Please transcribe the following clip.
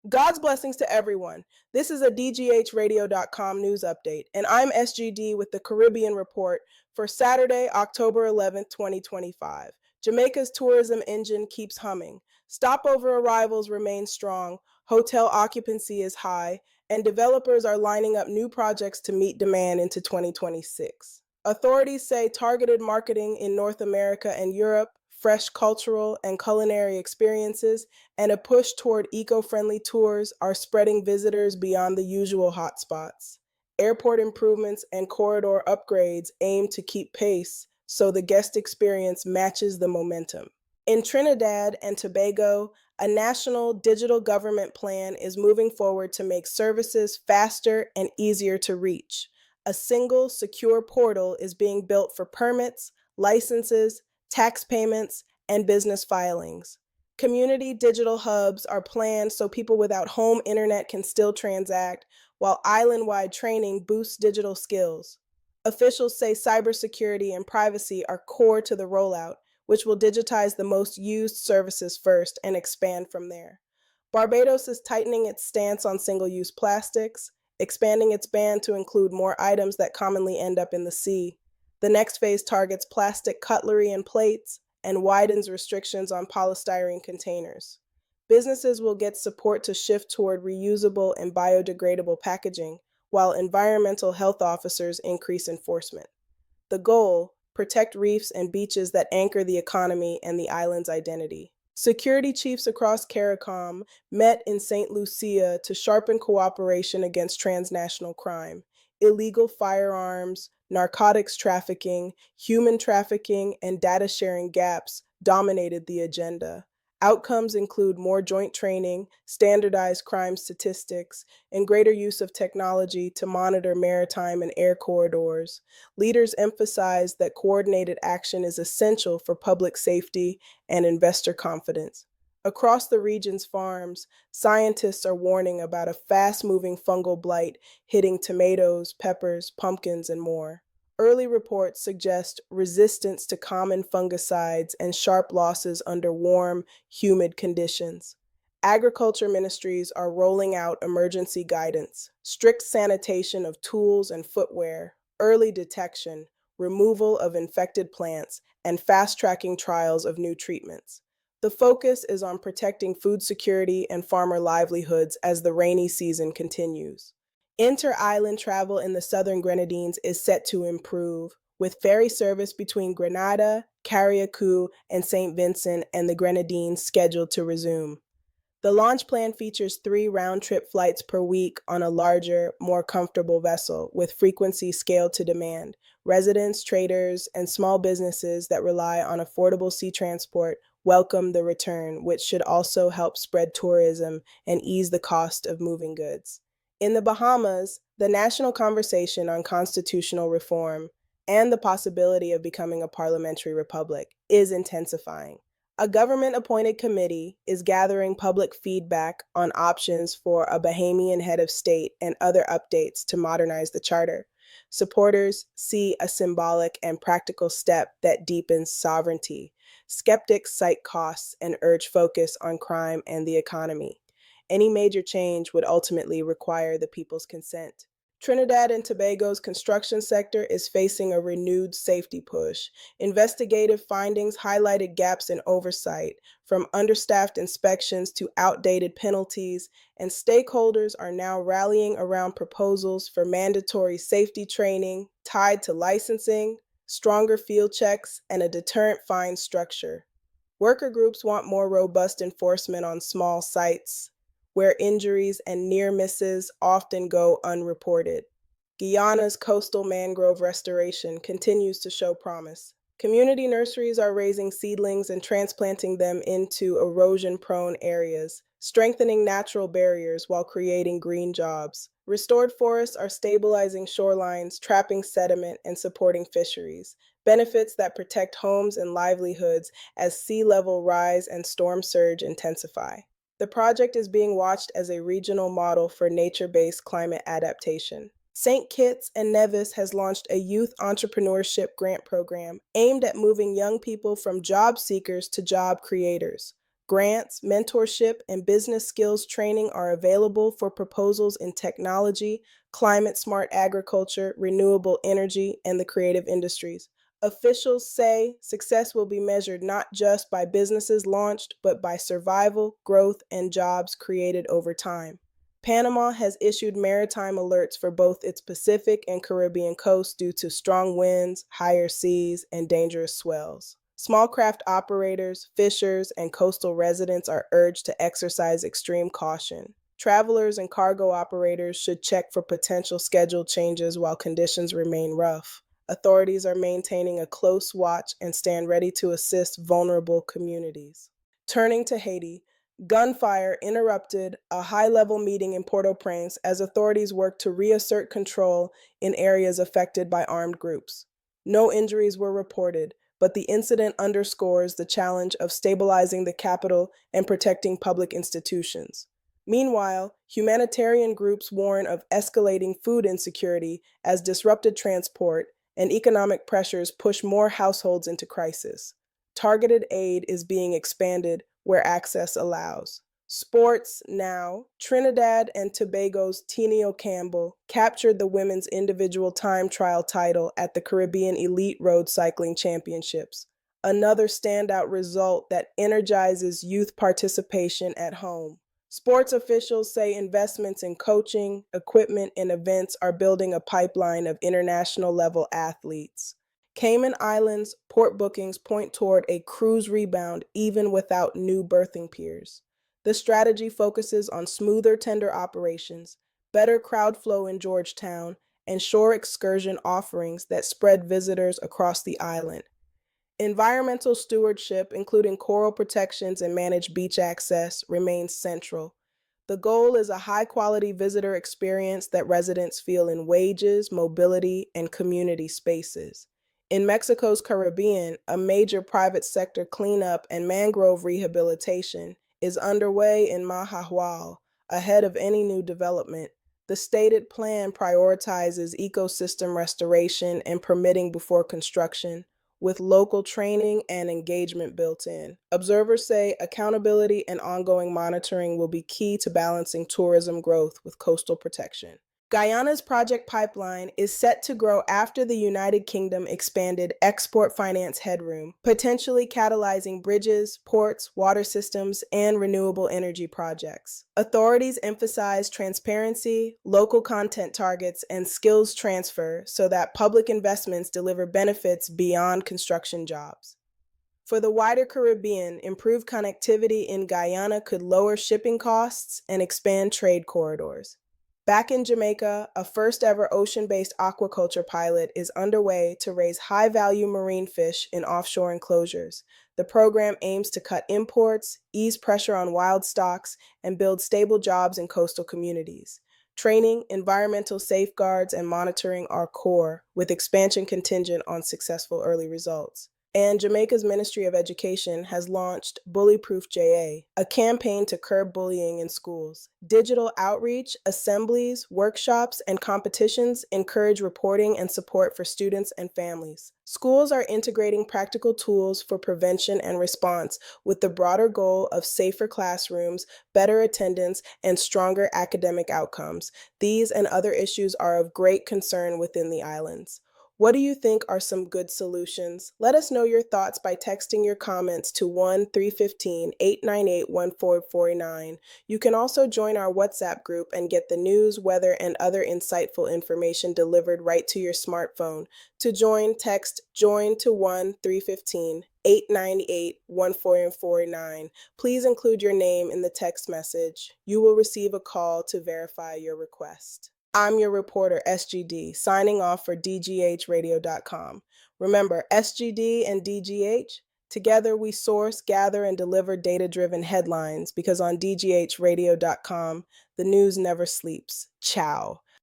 God's blessings to everyone. This is a DGHradio.com news update, and I'm SGD with the Caribbean Report for Saturday, October 11th, 2025. Jamaica's tourism engine keeps humming. Stopover arrivals remain strong, hotel occupancy is high, and developers are lining up new projects to meet demand into 2026. Authorities say targeted marketing in North America and Europe, fresh cultural and culinary experiences, and a push toward eco-friendly tours are spreading visitors beyond the usual hotspots. Airport improvements and corridor upgrades aim to keep pace so the guest experience matches the momentum. In Trinidad and Tobago, a national digital government plan is moving forward to make services faster and easier to reach. A single, secure portal is being built for permits, licenses, tax payments, and business filings. Community digital hubs are planned so people without home internet can still transact, while island-wide training boosts digital skills. Officials say cybersecurity and privacy are core to the rollout, which will digitize the most used services first and expand from there. Barbados is tightening its stance on single-use plastics, expanding its ban to include more items that commonly end up in the sea. The next phase targets plastic cutlery and plates and widens restrictions on polystyrene containers. Businesses will get support to shift toward reusable and biodegradable packaging, while environmental health officers increase enforcement. The goal: protect reefs and beaches that anchor the economy and the island's identity. Security chiefs across CARICOM met in St. Lucia to sharpen cooperation against transnational crime. Illegal firearms, narcotics trafficking, human trafficking, and data sharing gaps dominated the agenda. Outcomes include more joint training, standardized crime statistics, and greater use of technology to monitor maritime and air corridors. Leaders emphasize that coordinated action is essential for public safety and investor confidence. Across the region's farms, scientists are warning about a fast-moving fungal blight hitting tomatoes, peppers, pumpkins, and more. Early reports suggest resistance to common fungicides and sharp losses under warm, humid conditions. Agriculture ministries are rolling out emergency guidance, strict sanitation of tools and footwear, early detection, removal of infected plants, and fast-tracking trials of new treatments. The focus is on protecting food security and farmer livelihoods as the rainy season continues. Inter-island travel in the southern Grenadines is set to improve, with ferry service between Grenada, Carriacou, and St. Vincent and the Grenadines scheduled to resume. The launch plan features 3 round-trip flights per week on a larger, more comfortable vessel, with frequency scaled to demand. Residents, traders, and small businesses that rely on affordable sea transport welcome the return, which should also help spread tourism and ease the cost of moving goods. In the Bahamas, the national conversation on constitutional reform and the possibility of becoming a parliamentary republic is intensifying. A government-appointed committee is gathering public feedback on options for a Bahamian head of state and other updates to modernize the charter. Supporters see a symbolic and practical step that deepens sovereignty. Skeptics cite costs and urge focus on crime and the economy. Any major change would ultimately require the people's consent. Trinidad and Tobago's construction sector is facing a renewed safety push. Investigative findings highlighted gaps in oversight, from understaffed inspections to outdated penalties, and stakeholders are now rallying around proposals for mandatory safety training tied to licensing, stronger field checks, and a deterrent fine structure. Worker groups want more robust enforcement on small sites, where injuries and near misses often go unreported. Guyana's coastal mangrove restoration continues to show promise. Community nurseries are raising seedlings and transplanting them into erosion-prone areas, strengthening natural barriers while creating green jobs. Restored forests are stabilizing shorelines, trapping sediment, and supporting fisheries, benefits that protect homes and livelihoods as sea level rise and storm surge intensify. The project is being watched as a regional model for nature-based climate adaptation. St. Kitts and Nevis has launched a youth entrepreneurship grant program aimed at moving young people from job seekers to job creators. Grants, mentorship, and business skills training are available for proposals in technology, climate-smart agriculture, renewable energy, and the creative industries. Officials say success will be measured not just by businesses launched, but by survival, growth, and jobs created over time. Panama has issued maritime alerts for both its Pacific and Caribbean coasts due to strong winds, higher seas, and dangerous swells. Small craft operators, fishers, and coastal residents are urged to exercise extreme caution. Travelers and cargo operators should check for potential schedule changes while conditions remain rough. Authorities are maintaining a close watch and stand ready to assist vulnerable communities. Turning to Haiti, gunfire interrupted a high-level meeting in Port-au-Prince as authorities work to reassert control in areas affected by armed groups. No injuries were reported, but the incident underscores the challenge of stabilizing the capital and protecting public institutions. Meanwhile, humanitarian groups warn of escalating food insecurity as disrupted transport and economic pressures push more households into crisis. Targeted aid is being expanded where access allows. Sports now. Trinidad and Tobago's Tenio Campbell captured the women's individual time trial title at the Caribbean Elite Road Cycling Championships, another standout result that energizes youth participation at home. Sports officials say investments in coaching, equipment, and events are building a pipeline of international-level athletes. Cayman Islands port bookings point toward a cruise rebound even without new berthing piers. The strategy focuses on smoother tender operations, better crowd flow in Georgetown, and shore excursion offerings that spread visitors across the island. Environmental stewardship, including coral protections and managed beach access, remains central. The goal is a high-quality visitor experience that residents feel in wages, mobility, and community spaces. In Mexico's Caribbean, a major private sector cleanup and mangrove rehabilitation is underway in Mahahual, ahead of any new development. The stated plan prioritizes ecosystem restoration and permitting before construction, with local training and engagement built in. Observers say accountability and ongoing monitoring will be key to balancing tourism growth with coastal protection. Guyana's project pipeline is set to grow after the United Kingdom expanded export finance headroom, potentially catalyzing bridges, ports, water systems, and renewable energy projects. Authorities emphasize transparency, local content targets, and skills transfer so that public investments deliver benefits beyond construction jobs. For the wider Caribbean, improved connectivity in Guyana could lower shipping costs and expand trade corridors. Back in Jamaica, a first-ever ocean-based aquaculture pilot is underway to raise high-value marine fish in offshore enclosures. The program aims to cut imports, ease pressure on wild stocks, and build stable jobs in coastal communities. Training, environmental safeguards, and monitoring are core, with expansion contingent on successful early results. And Jamaica's Ministry of Education has launched Bullyproof JA, a campaign to curb bullying in schools. Digital outreach, assemblies, workshops, and competitions encourage reporting and support for students and families. Schools are integrating practical tools for prevention and response with the broader goal of safer classrooms, better attendance, and stronger academic outcomes. These and other issues are of great concern within the islands. What do you think are some good solutions? Let us know your thoughts by texting your comments to 1-315-898-1449. You can also join our WhatsApp group and get the news, weather, and other insightful information delivered right to your smartphone. To join, text JOIN to 1-315-898-1449. Please include your name in the text message. You will receive a call to verify your request. I'm your reporter, SGD, signing off for DGHradio.com. Remember, SGD and DGH, together we source, gather, and deliver data-driven headlines because on DGHradio.com, the news never sleeps. Ciao.